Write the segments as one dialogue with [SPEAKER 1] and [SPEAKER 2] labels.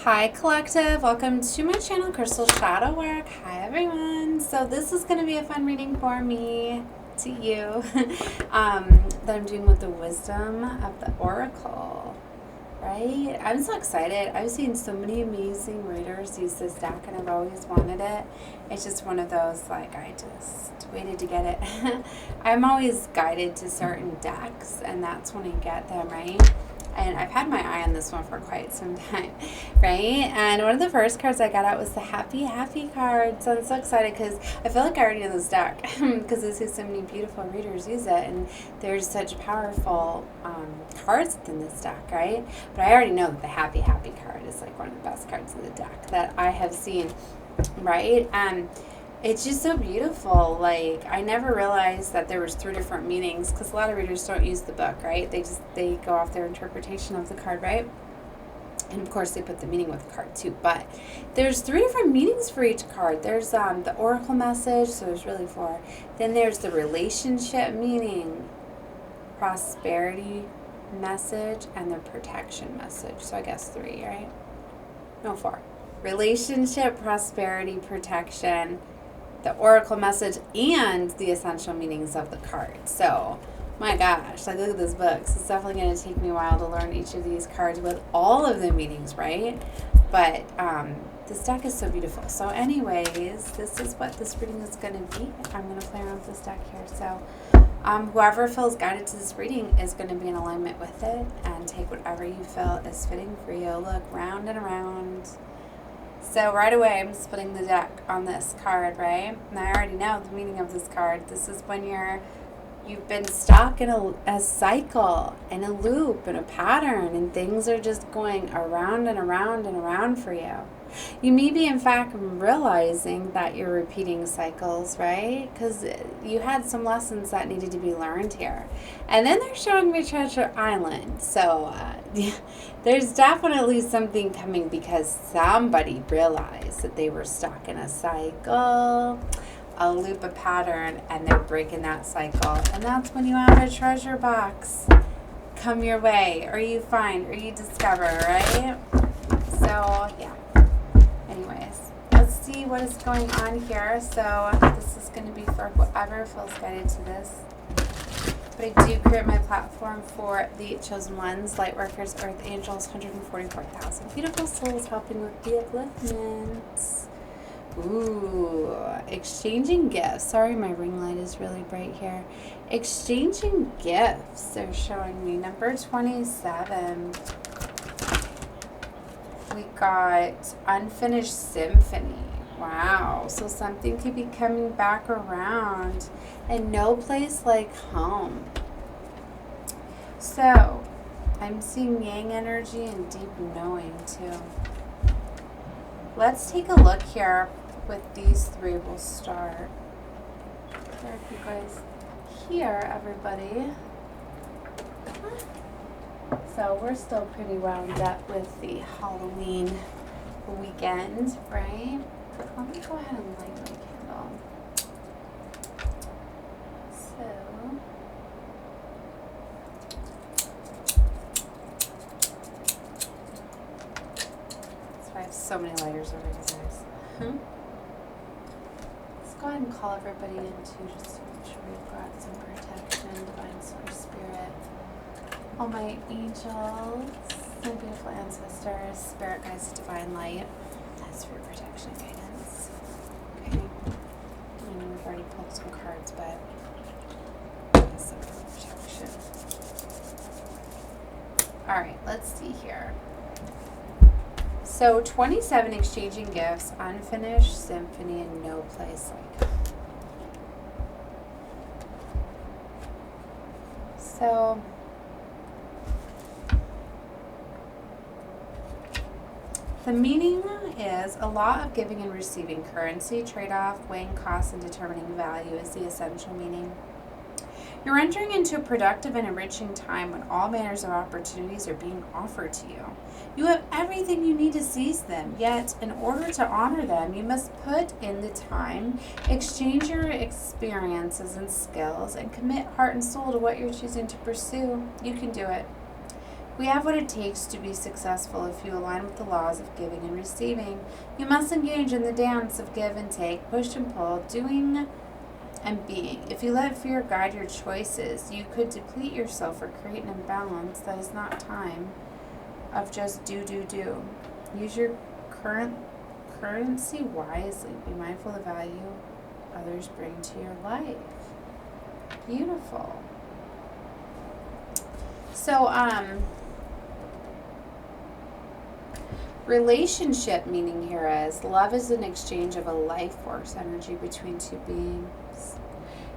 [SPEAKER 1] Hi Collective, welcome to my channel Crystal Shadow Work. Hi everyone. So this is going to be a fun reading for me, to you, that I'm doing with the wisdom of the Oracle, right? I'm so excited. I've seen so many amazing readers use this deck and I've always wanted it. It's just one of those, like, I just waited to get it. I'm always guided to certain decks and that's when I get them, right? And I've had my eye on this one for quite some time, right? And one of the first cards I got out was the Happy card. So I'm so excited because I feel like I already know this deck because I see so many beautiful readers use it. And there's such powerful cards within this deck, right? But I already know that the Happy card is like one of the best cards of the deck that I have seen, right? It's just so beautiful. Like, I never realized that there was 3 different meanings because a lot of readers don't use the book, right? They go off their interpretation of the card, right? And of course they put the meaning with the card too, but there's 3 different meanings for each card. There's the oracle message, so there's really 4. Then there's the relationship meaning, prosperity message, and the protection message. So I guess 3, right? No, 4. Relationship, prosperity, protection, the oracle message, and the essential meanings of the card. So, my gosh, like, look at this book. So it's definitely going to take me a while to learn each of these cards with all of the meanings, right? But this deck is so beautiful. So anyways, this is what this reading is going to be. I'm going to play around with this deck here. So whoever feels guided to this reading is going to be in alignment with it and take whatever you feel is fitting for you. Look, round and around. So right away, I'm splitting the deck on this card, right? And I already know the meaning of this card. This is when you've been stuck in a cycle, in a loop, in a pattern, and things are just going around and around and around for you. You may be, in fact, realizing that you're repeating cycles, right? Because you had some lessons that needed to be learned here. And then they're showing me Treasure Island. So there's definitely something coming because somebody realized that they were stuck in a cycle, a loop, a pattern, and they're breaking that cycle. And that's when you have a treasure box come your way, or you find, or you discover, right? So, yeah. Anyways, let's see what is going on here. So this is going to be for whoever feels guided to this. But I do create my platform for the chosen ones, light workers, earth angels, 144,000 beautiful souls helping with the upliftment. Ooh, exchanging gifts. Sorry, my ring light is really bright here. Exchanging gifts. They're showing me number 27. We got Unfinished Symphony. Wow. So something could be coming back around. And no place like home. So, I'm seeing yang energy and deep knowing too. Let's take a look here with these 3. We'll start. There, if you guys hear everybody. So we're still pretty wound up with the Halloween weekend, right? Let me go ahead and light my candle. So I have so many lighters over these guys. Let's go ahead and call everybody in too, just to make sure we've got some protection, divine source spirit. All my angels, my beautiful ancestors, spirit guides, divine light. That's for protection and guidance. Okay. I know we've already pulled some cards, but that's some protection. Alright, let's see here. So 27 exchanging gifts, unfinished symphony, and no place like home. So the meaning is a lot of giving and receiving currency, trade-off, weighing costs, and determining value is the essential meaning. You're entering into a productive and enriching time when all manners of opportunities are being offered to you. You have everything you need to seize them, yet in order to honor them, you must put in the time, exchange your experiences and skills, and commit heart and soul to what you're choosing to pursue. You can do it. We have what it takes to be successful if you align with the laws of giving and receiving. You must engage in the dance of give and take, push and pull, doing and being. If you let fear guide your choices, you could deplete yourself or create an imbalance that is not time of just do. Use your currency wisely. Be mindful of the value others bring to your life. Beautiful. So, relationship meaning here is love is an exchange of a life force energy between two beings.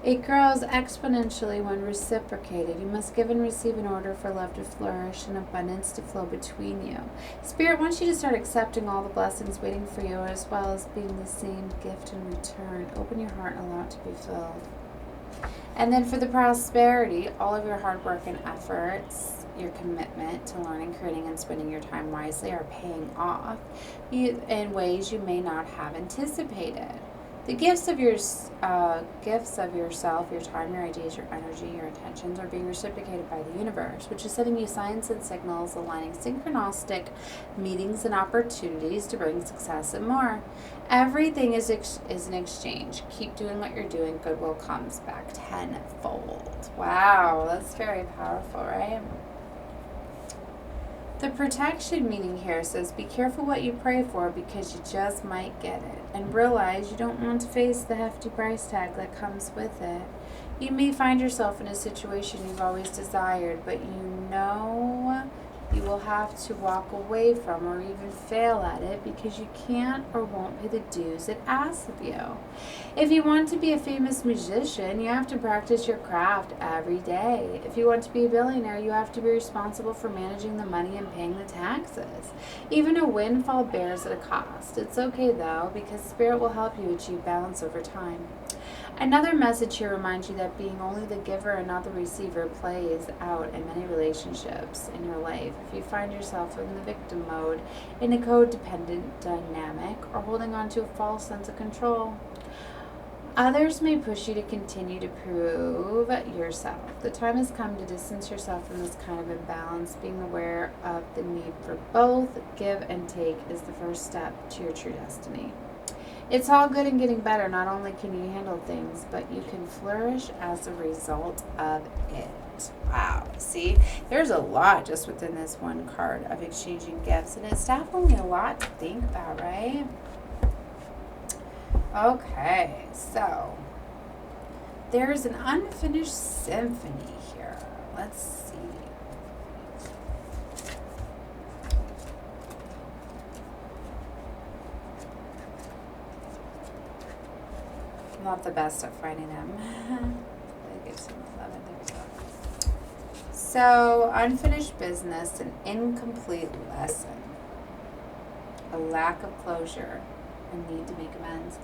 [SPEAKER 1] It grows exponentially when reciprocated. You must give and receive in order for love to flourish and abundance to flow between you. Spirit wants you to start accepting all the blessings waiting for you, as well as being the same gift in return. Open your heart and allow it to be filled. And then for the prosperity, all of your hard work and efforts, your commitment to learning, creating, and spending your time wisely are paying off in ways you may not have anticipated. The gifts of yourself, your time, your ideas, your energy, your intentions are being reciprocated by the universe, which is sending you signs and signals, aligning synchronistic meetings and opportunities to bring success and more. Everything is an exchange. Keep doing what you're doing. Goodwill comes back tenfold. Wow, that's very powerful, right? The protection meaning here says, be careful what you pray for because you just might get it. And realize you don't want to face the hefty price tag that comes with it. You may find yourself in a situation you've always desired, but you know you will have to walk away from or even fail at it because you can't or won't pay the dues it asks of you. If you want to be a famous musician, you have to practice your craft every day. If you want to be a billionaire, you have to be responsible for managing the money and paying the taxes. Even a windfall bears at a cost. It's okay though, because Spirit will help you achieve balance over time. Another message here reminds you that being only the giver and not the receiver plays out in many relationships in your life. If you find yourself in the victim mode, in a codependent dynamic, or holding on to a false sense of control, others may push you to continue to prove yourself. The time has come to distance yourself from this kind of imbalance. Being aware of the need for both give and take is the first step to your true destiny. It's all good and getting better. Not only can you handle things, but you can flourish as a result of it. Wow. See, there's a lot just within this one card of exchanging gifts, and it's definitely a lot to think about, right? Okay, so there's an unfinished symphony here. Let's see. Not the best at finding them. I give some 11. There we go. So, unfinished business, an incomplete lesson, a lack of closure, a need to make amends.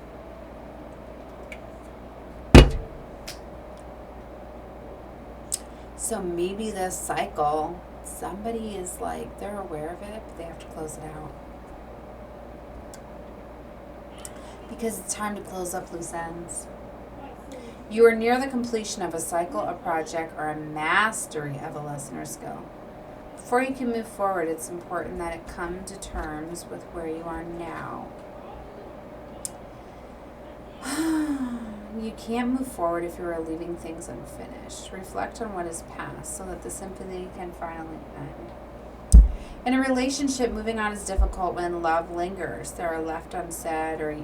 [SPEAKER 1] So maybe this cycle, somebody is like, they're aware of it, but they have to close it out. Because it's time to close up loose ends. You are near the completion of a cycle, a project, or a mastery of a lesson or skill. Before you can move forward, it's important that it come to terms with where you are now. You can't move forward if you are leaving things unfinished. Reflect on what is past so that the symphony can finally end. In a relationship, moving on is difficult when love lingers. There are left unsaid, or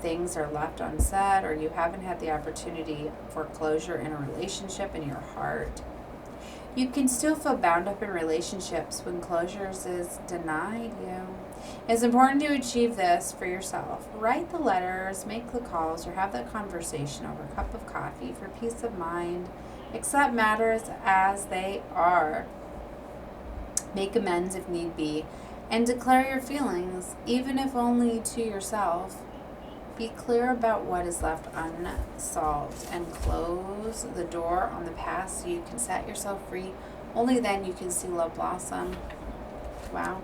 [SPEAKER 1] things are left unsaid, or you haven't had the opportunity for closure in a relationship in your heart. You can still feel bound up in relationships when closures is denied you. It's important to achieve this for yourself. Write the letters, make the calls, or have that conversation over a cup of coffee for peace of mind. Accept matters as they are. Make amends if need be, and declare your feelings, even if only to yourself. Be clear about what is left unsolved and close the door on the past so you can set yourself free. Only then you can see love blossom. Wow.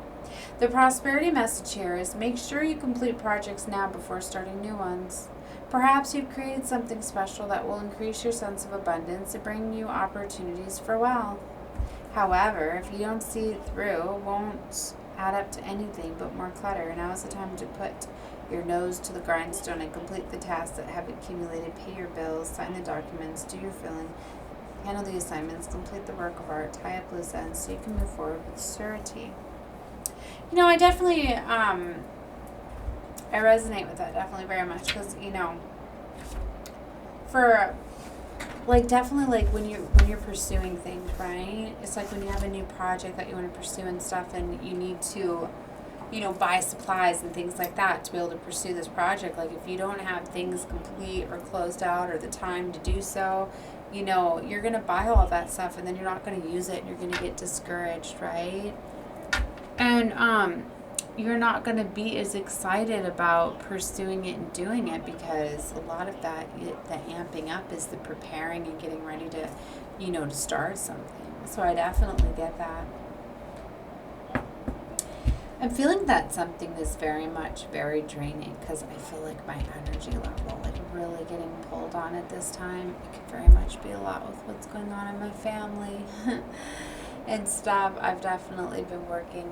[SPEAKER 1] The prosperity message here is make sure you complete projects now before starting new ones. Perhaps you've created something special that will increase your sense of abundance and bring you opportunities for wealth. However, if you don't see it through, it won't add up to anything but more clutter. Now is the time to put your nose to the grindstone and complete the tasks that have accumulated. Pay your bills, sign the documents, do your filling, handle the assignments, complete the work of art, tie up loose ends so you can move forward with surety. You know, I definitely, I resonate with that definitely very much because, you know, for like definitely like when you're pursuing things, right? It's like when you have a new project that you want to pursue and stuff, and you need to, you know, buy supplies and things like that to be able to pursue this project. Like if you don't have things complete or closed out or the time to do so, you know, you're gonna buy all of that stuff and then you're not gonna use it and you're gonna get discouraged, right? And you're not going to be as excited about pursuing it and doing it because a lot of that, the amping up is the preparing and getting ready to, you know, to start something. So I definitely get that. I'm feeling that something is very draining because I feel like my energy level, like really getting pulled on at this time. It could very much be a lot with what's going on in my family and stuff. I've definitely been working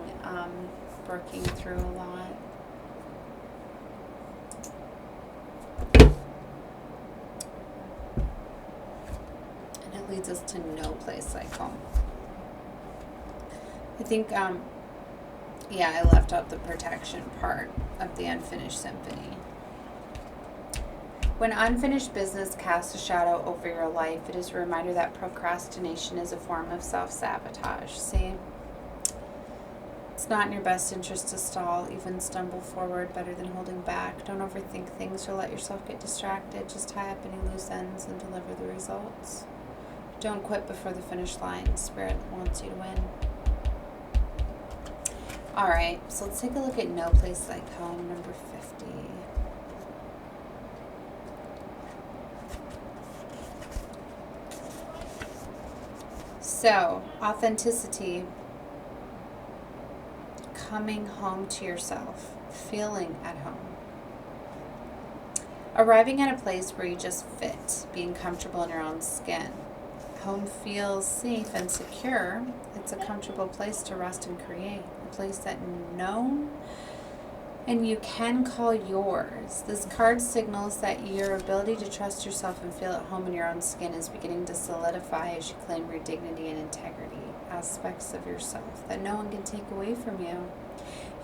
[SPEAKER 1] through a lot. And it leads us to no place like home. I think, yeah, I left out the protection part of the unfinished symphony. When unfinished business casts a shadow over your life, it is a reminder that procrastination is a form of self-sabotage. See? It's not in your best interest to stall, even stumble forward, better than holding back. Don't overthink things or let yourself get distracted. Just tie up any loose ends and deliver the results. Don't quit before the finish line. Spirit wants you to win. Alright, so let's take a look at No Place Like Home, number 50. So, authenticity, coming home to yourself, feeling at home. Arriving at a place where you just fit, being comfortable in your own skin. Home feels safe and secure. It's a comfortable place to rest and create, a place that known and you can call yours. This card signals that your ability to trust yourself and feel at home in your own skin is beginning to solidify as you claim your dignity and integrity, aspects of yourself that no one can take away from you.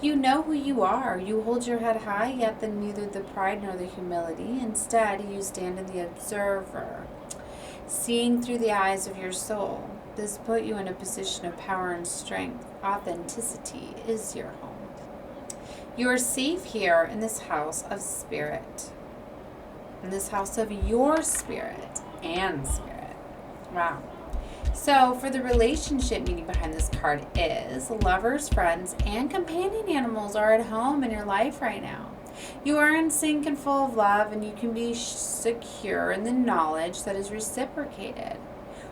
[SPEAKER 1] You know who you are. You hold your head high, yet then neither the pride nor the humility. Instead, you stand in the observer, seeing through the eyes of your soul. This put you in a position of power and strength. Authenticity is your home. You are safe here in this house of spirit, in this house of your spirit and spirit. Wow. So for the relationship meaning behind this card is lovers, friends, and companion animals are at home in your life right now. You are in sync and full of love, and you can be secure in the knowledge that is reciprocated.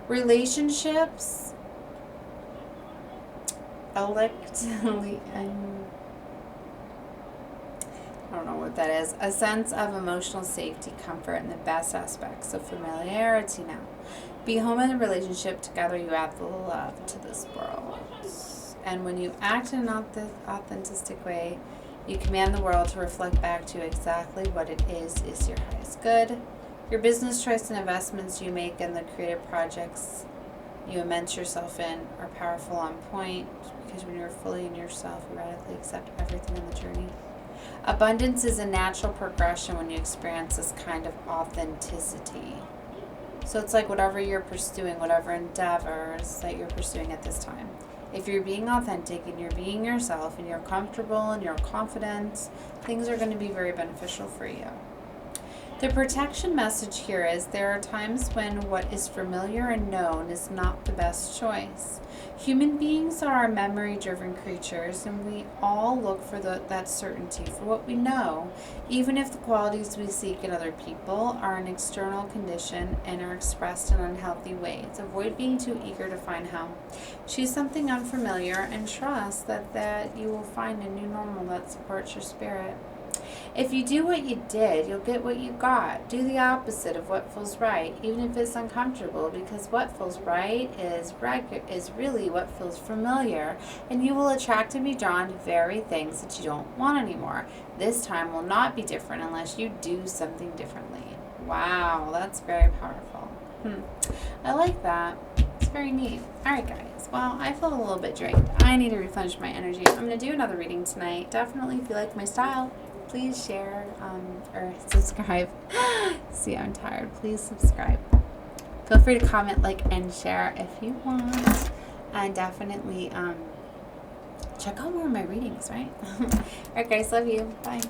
[SPEAKER 1] Relationships, I don't know what that is. A sense of emotional safety, comfort, and the best aspects of familiarity now. Be home in a relationship. Together you add the love to this world. And when you act in an authentic way, you command the world to reflect back to you exactly what it is your highest good. Your business choice and investments you make in the creative projects you immerse yourself in are powerful on point, because when you're fully in yourself, you radically accept everything in the journey. Abundance is a natural progression when you experience this kind of authenticity. So it's like whatever you're pursuing, whatever endeavors that you're pursuing at this time. If you're being authentic and you're being yourself and you're comfortable and you're confident, things are going to be very beneficial for you. The protection message here is there are times when what is familiar and known is not the best choice. Human beings are memory-driven creatures, and we all look for that certainty for what we know, even if the qualities we seek in other people are an external condition and are expressed in unhealthy ways. Avoid being too eager to find home. Choose something unfamiliar and trust that you will find a new normal that supports your spirit. If you do what you did, you'll get what you got. Do the opposite of what feels right, even if it's uncomfortable, because what feels right is really what feels familiar, and you will attract and be drawn to very things that you don't want anymore. This time will not be different unless you do something differently. Wow, that's very powerful. I like that. It's very neat. Alright guys, well, I feel a little bit drained. I need to replenish my energy. I'm going to do another reading tonight. Definitely, if you like my style, please share or subscribe. See, I'm tired. Please subscribe. Feel free to comment, like, and share if you want. And definitely check out more of my readings, right? Alright guys, love you. Bye.